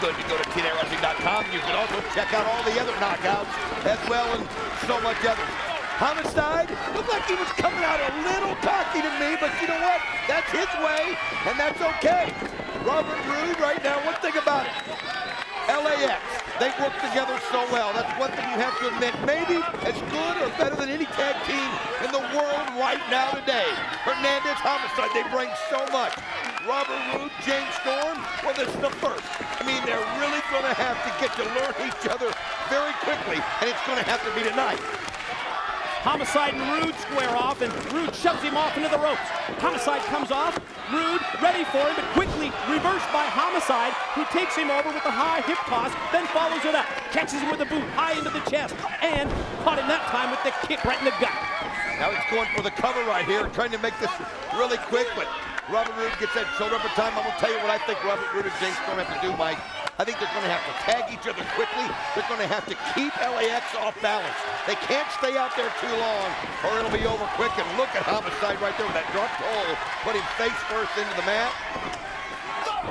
good to go to TNAWrestling.com. You can also check out all the other knockouts as well and so much others. Homicide looked like he was coming out a little cocky to me, but you know what? That's his way, and that's okay. Robert Roode right now, one thing about it, LAX, they work together so well. That's one thing you have to admit. Maybe as good or better than any tag team in the world right now today. Hernandez, Homicide, they bring so much. Robert Roode, James Storm, well, this is the first. I mean, they're really going to have to get to learn each other very quickly, and it's going to have to be tonight. Homicide and Roode square off, and Roode shoves him off into the ropes. Homicide comes off, Roode ready for him, but quickly reversed by Homicide, who takes him over with a high hip toss, then follows it up, catches him with a boot high into the chest, and caught him that time with the kick right in the gut. Now he's going for the cover right here, trying to make this really quick, but Robert Roode gets that shoulder up in time. I'm going to tell you what I think Robert Roode and James Storm have to do, Mike. I think they're going to have to tag each other quickly. They're going to have to keep LAX off balance. They can't stay out there too long or it'll be over quick. And look at Homicide right there with that dropped hole. Put him face first into the mat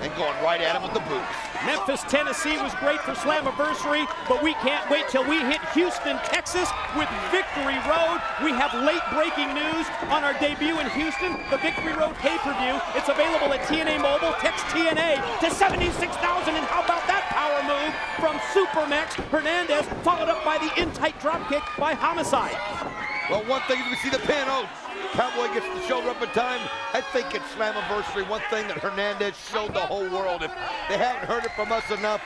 and going right at him with the boots. Memphis, Tennessee was great for Slammiversary, but we can't wait till we hit Houston, Texas with Victory Road. We have late breaking news on our debut in Houston, the Victory Road pay-per-view. It's available at TNA Mobile. Text TNA to 76,000, and how about that power move from Supermax Hernandez, followed up by the in-tight dropkick by Homicide. Well, one thing, you can see the pin. Oh, Cowboy gets the shoulder up in time. I think it's Slammiversary. One thing that Hernandez showed the whole world, if they haven't heard it from us enough,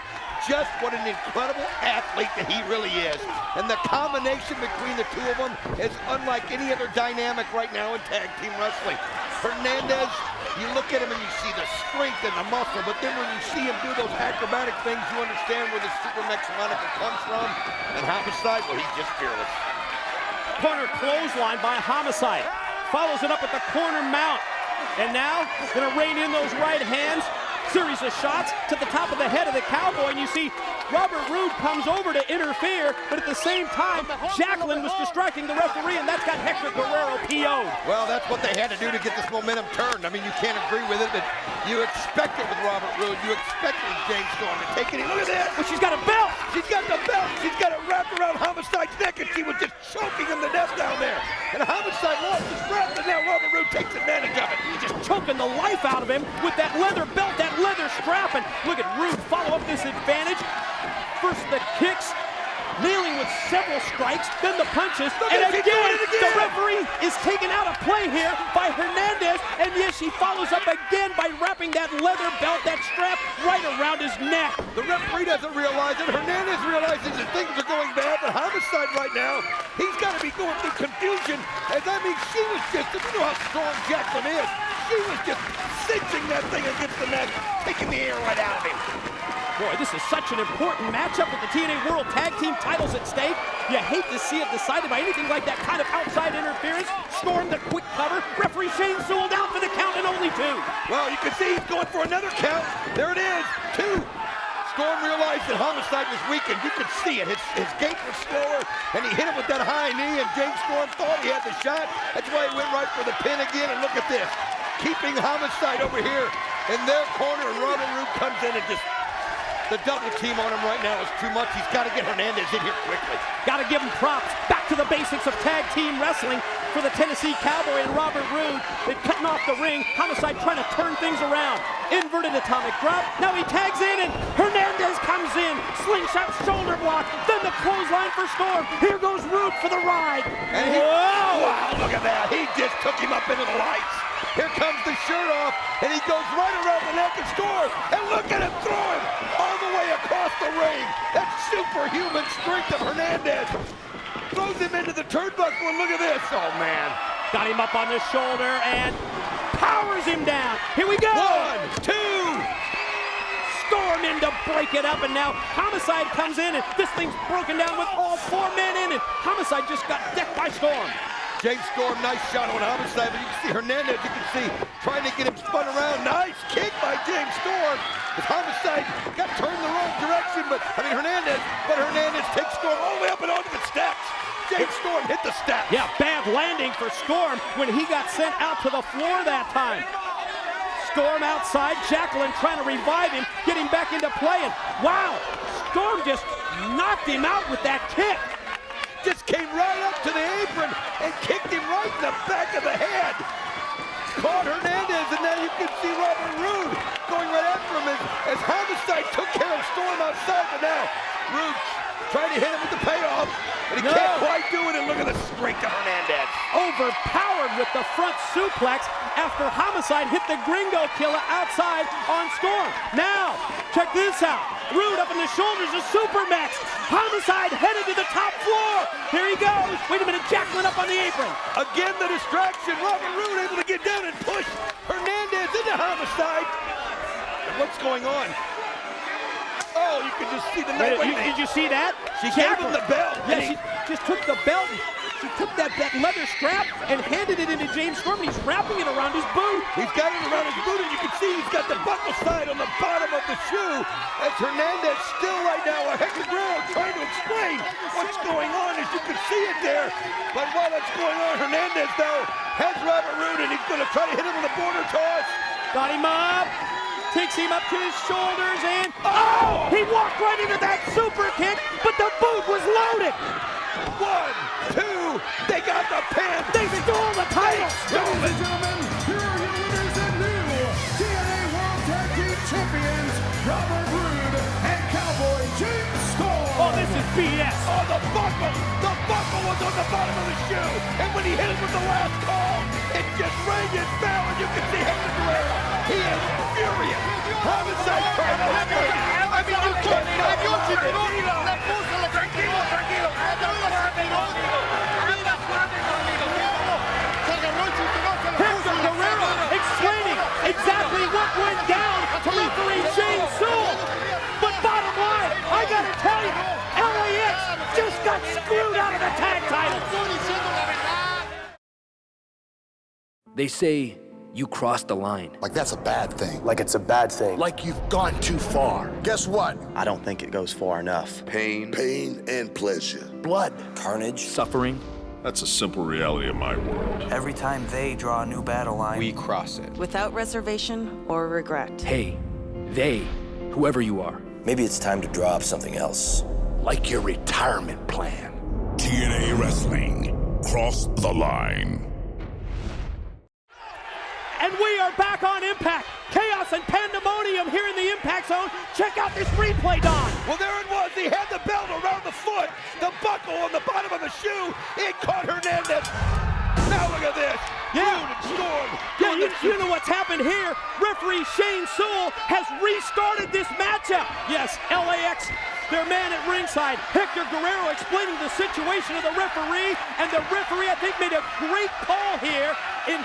just what an incredible athlete that he really is. And the combination between the two of them is unlike any other dynamic right now in tag team wrestling. Hernandez, you look at him and you see the strength and the muscle, but then when you see him do those acrobatic things, you understand where the Supermax moniker comes from. And Homicide, well, he's just fearless. Corner clothesline by Homicide. Follows it up with the corner mount. And now, gonna rein in those right hands. Series of shots to the top of the head of the Cowboy, and you see Robert Roode comes over to interfere, but at the same time, Jacqueline was distracting the referee, and that's got Hector Guerrero PO'd. Well, that's what they had to do to get this momentum turned. I mean, you can't agree with it, but you expect it with Robert Roode. You expect it with James Storm to take it. Look at that! But she's got a belt! She's got the belt! She's got it wrapped around Homicide's neck, and she was just choking him to death down there. And Homicide lost his breath, and now Robert Roode takes advantage of it. He's just choking the life out of him with that leather belt, that leather strap, and look at Roode follow up this advantage. First the kicks, nailing with several strikes, then the punches, and again, the referee is taken out of play here by Hernandez, and yes, she follows up again by wrapping that leather belt, that strap, right around his neck. The referee doesn't realize it. Hernandez realizes that things are going bad, but Homicide right now, he's got to be going through confusion, as I mean, she was just, you know how strong Jacqueline is, she was just cinching that thing against the neck, taking the air right out of him. Boy, this is such an important matchup with the TNA World Tag Team Titles at stake. You hate to see it decided by anything like that kind of outside interference. Storm the quick cover. Referee Shane Sewell down for the count and only 2. Well, you can see he's going for another count. There it is, 2. Storm realized that Homicide was weakened. You could see it. His gait was slower, and he hit him with that high knee, and James Storm thought he had the shot. That's why he went right for the pin again, and look at this. Keeping Homicide over here in their corner, and Robert Roode comes in and just... The double team on him right now is too much. He's got to get Hernandez in here quickly. Got to give him props. Back to the basics of tag team wrestling for the Tennessee Cowboy and Robert Roode. They're cutting off the ring. Homicide trying to turn things around. Inverted atomic drop. Now he tags in, and Hernandez comes in. Slingshot shoulder block. Then the clothesline for Storm. Here goes Roode for the ride. And wow, look at that. He just took him up into the lights. Here comes the shirt off, and he goes right around the neck of Storm. And look at him throw him all the way across the ring. That superhuman strength of Hernandez. Throws him into the turnbuckle, and look at this. Oh, man. Got him up on the shoulder and powers him down. Here we go. 1, 2. Storm in to break it up, and now Homicide comes in, and this thing's broken down with all 4 men in, and Homicide just got decked by Storm. James Storm, nice shot on Homicide, but you can see Hernandez, you can see, trying to get him spun around. Nice kick by James Storm. As Homicide got turned the wrong direction, but Hernandez takes Storm all the way up and onto the steps. James Storm hit the steps. Yeah, bad landing for Storm when he got sent out to the floor that time. Storm outside, Jacqueline trying to revive him. getting back into play, and wow, Storm just knocked him out with that kick. Just came right up to the apron and kicked him right in the back of the head. Caught Hernandez, and now you can see Robert Roode going right after him as Homicide took care of Storm outside, but now Roode trying to hit him with the payoff, but he can't quite do it, and look at the straight to Hernandez. Overpowered with the front suplex after Homicide hit the Gringo Killer outside on Storm. Now, check this out. Roode up in the shoulders, a Supermax. Homicide headed to the top floor. Here he goes. Wait a minute, Jacqueline up on the apron. Again, the distraction. Robert Roode able to get down and push Hernandez into Homicide. And what's going on? Oh, you can just see the night. Did you see that? She gave him the belt. Yeah, she just took the belt. She took that leather strap and handed it into James Storm, and he's wrapping it around his boot. He's got it around his boot, and you can see he's got the buckle side on the bottom of the shoe. As Hernandez still right now, Hector Guerrero trying to explain what's going on, as you can see it there. But while that's going on, Hernandez, though, has Robert Roode, and he's going to try to hit him with a border toss. Got him up. Takes him up to his shoulders, and oh! He walked right into that super kick, but the boot was loaded. 1, 2, they got the pin. They stole the title. Ladies and gentlemen, here are your winners and new TNA World Tag Team Champions, Robert Roode and Cowboy James Storm. Oh, this is BS. Oh, the buckle was on the bottom of the shoe, and when he hit it with the last call, it just rang and fell, and you can see Hector Guerrero. He is furious. Homicide trying to explain it. I mean, you can't Hector Guerrero explaining exactly what went down to referee Shane Sewell. But bottom line, I gotta tell you, LAX just got screwed out of the tag titles. They say you crossed the line. Like that's a bad thing. Like it's a bad thing. Like you've gone too far. Guess what? I don't think it goes far enough. Pain and pleasure. Blood. Carnage. Suffering. That's a simple reality of my world. Every time they draw a new battle line, we cross it. Without reservation or regret. Hey, they, whoever you are. Maybe it's time to drop something else. Like your retirement plan. TNA Wrestling. Cross the line. And we are back on Impact. Chaos and pandemonium here in the Impact Zone. Check out this replay, Don. Well, there it was. He had the belt around the foot, the buckle on the bottom of the shoe. It caught Hernandez. Now look at this. Roode and Storm. You know what's happened here. Referee Shane Sewell has restarted this matchup. Yes, LAX, their man at ringside, Hector Guerrero, explaining the situation of the referee, and the referee, I think, made a great call here in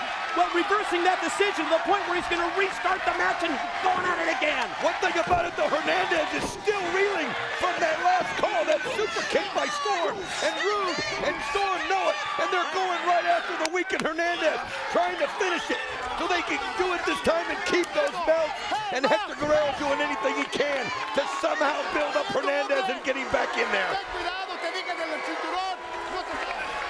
reversing that decision to the point where he's going to restart the match and going at it again. One thing about it, though, Hernandez is still reeling from that last call, that super kick by Storm. And Roode and Storm know it, and they're going right after the weakened Hernandez, trying to finish it so they can do it this time and keep those belts. And Hector Guerrero doing anything he can to somehow build up Hernandez and get him back in there.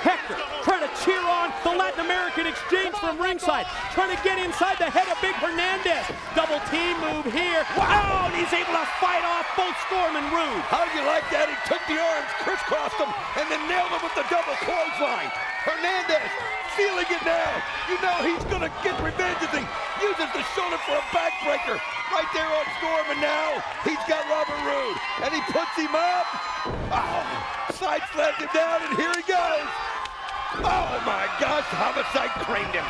Hector trying to cheer on the Latin American exchange from ringside, trying to get inside the head of big Hernandez. Double team move here. Wow, and he's able to fight off both Storm and Roode. How do you like that? He took the arms, crisscrossed them, and then nailed them with the double clothesline. Hernandez feeling it now. You know he's going to get revenge as he uses the shoulder for a backbreaker right there on Storm, and now he's got Robert Roode, and he puts him up. Oh, side slams him down, and here he goes. Oh my gosh, Homicide creamed him.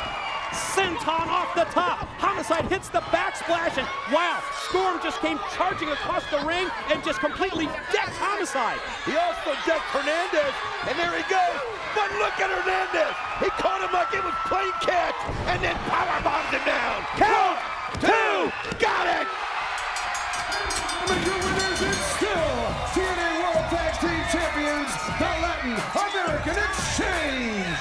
Senton off the top. Homicide hits the backsplash, and wow, Storm just came charging across the ring and just completely decked Homicide. He also decked Hernandez, and there he goes. But look at Hernandez. He caught him like it was plain catch, and then powerbombs him down. Count, 2, got it. The two winners and still TNA World Tag Team Champions, the Latin American Exchange.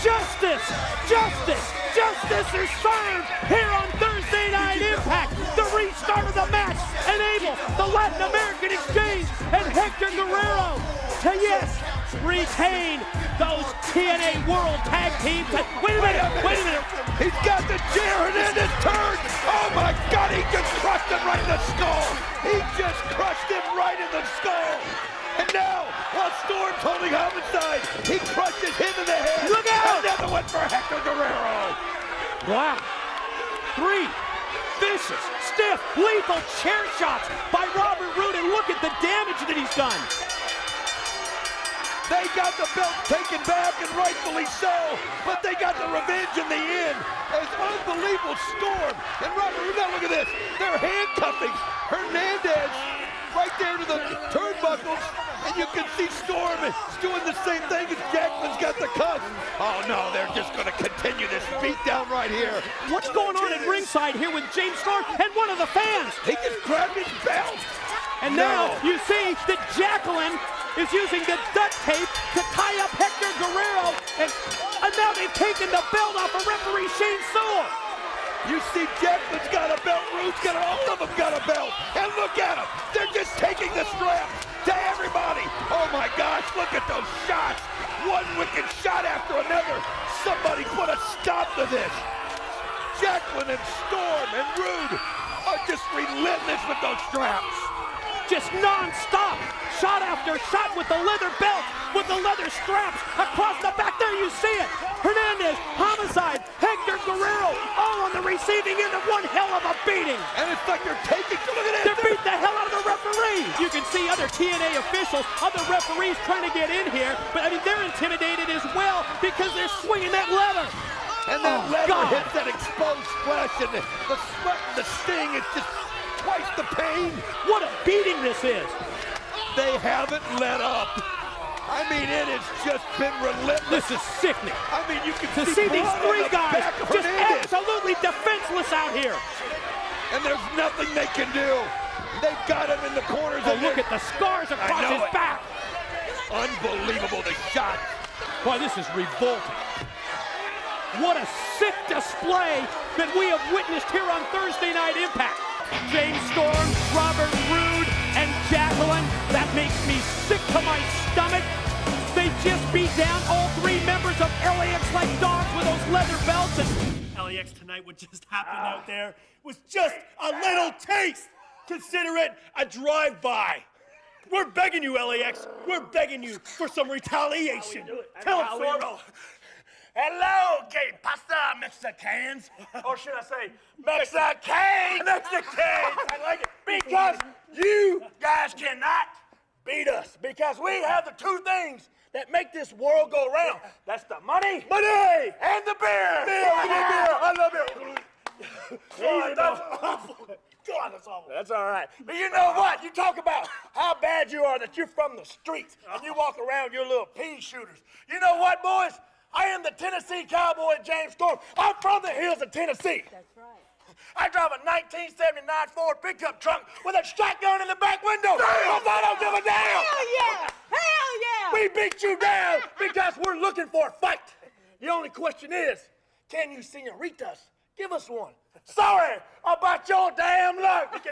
Justice, justice, justice is served here on Thursday Night Impact. The restart of the match enabled the Latin American Exchange and Hector Guerrero to, yes, retain those TNA World Tag Team Titles. Wait a minute. He's got the chair, Hernandez turned. Oh my God, he just crushed him right in the skull. Wow. 3 vicious, stiff, lethal chair shots by Robert Roode, and look at the damage that he's done. They got the belt taken back, and rightfully so, but they got the revenge in the end. As unbelievable Storm and Robert Roode, now look at this. They're handcuffing Hernandez right there to the turnbuckles, and you can see Storm is doing the same thing as Jacqueline's got the cuffs. Oh no, they're just gonna continue this beatdown right here. What's going on at ringside here with James Storm and one of the fans? He just grabbed his belt. And now you see that Jacqueline is using the duct tape to tie up Hector Guerrero, and now they've taken the belt off of referee Shane Sewell. You see Jacqueline's got a belt, Roode's got all of them got a belt, and look at them. They're just taking the straps to everybody. Oh my gosh, look at those shots. One wicked shot after another. Somebody put a stop to this. Jacqueline and Storm and Roode are just relentless with those straps. Just non-stop, shot after shot with the leather belt, with the leather straps across the back. There you see it. Hernandez, Homicide, Hector Guerrero, all on the receiving end of one hell of a beating. And it's like they're taking, look at it. They're beating the hell out of the referee. You can see other TNA officials, other referees trying to get in here, but I mean, they're intimidated as well because they're swinging that leather. And that leather hits that exposed flesh, and the sweat and the sting, it's just twice the pain. What a beating this is. They haven't let up. I mean, it has just been relentless. This is sickening. I mean, you can see these 3 guys just absolutely defenseless out here. And there's nothing they can do. They've got him in the corners. Oh, look at the scars across his back. Unbelievable, the shot. Boy, this is revolting. What a sick display that we have witnessed here on Thursday Night Impact. James Storm, Robert Roode, and Jacqueline. That makes me sick to my stomach. They just beat down all 3 members of LAX like dogs with those leather belts. And LAX tonight, what just happened out there was just a little taste. Consider it a drive-by. We're begging you, LAX. We're begging you for some retaliation. Tell us, Storm. Hello, que pasa, Mexicans? Or should I say, Mexicans? Mexicans! I like it. Because you guys cannot beat us. Because we have the 2 things that make this world go round. That's the money. Money! And the beer! Beer! We need beer! I love beer! God, that's awful. God, that's awful. That's all right. But you know what? You talk about how bad you are, that you're from the streets, and you walk around with your little pea shooters. You know what, boys? I am the Tennessee Cowboy, James Storm. I'm from the hills of Tennessee. That's right. I drive a 1979 Ford pickup truck with a shotgun in the back window. Because I don't give a damn. Hell yeah! Hell yeah! We beat you down because we're looking for a fight. The only question is, can you senoritas give us one? Sorry about your damn luck.